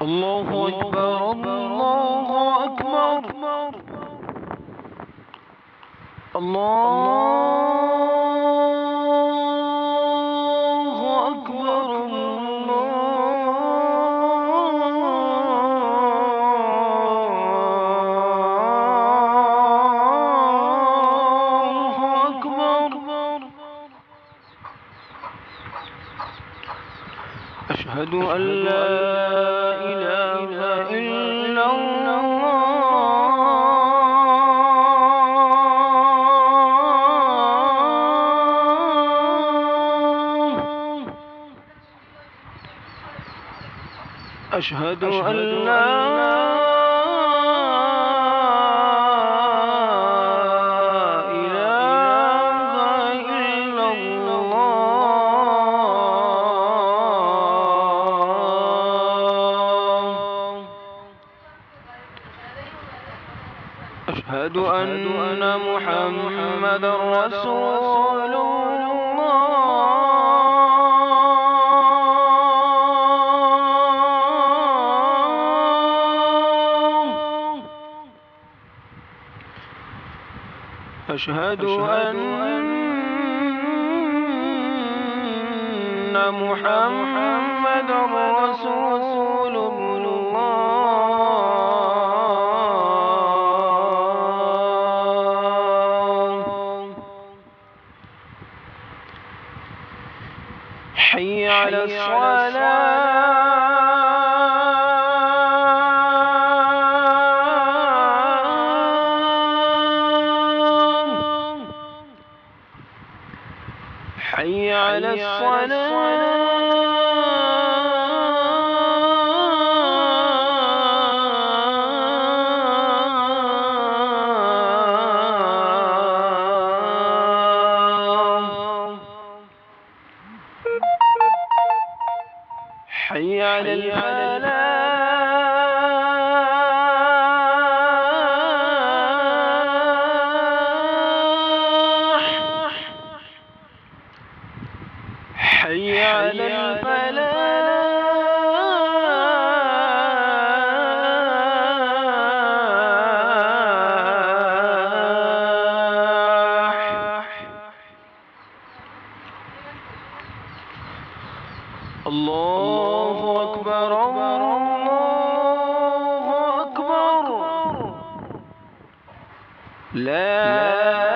الله أكبر الله أكبر الله أكبر الله أكبر. أشهد أن لا إله إلا الله. أشهد أن لا إله إلا الله. أشهد أن محمدا رسول أشهد أن محمدا رسول الله. حي على الصلاة. حي على الصلاة. حي على الفلاح. حي على الفلاح. الله أكبر الله أكبر. لا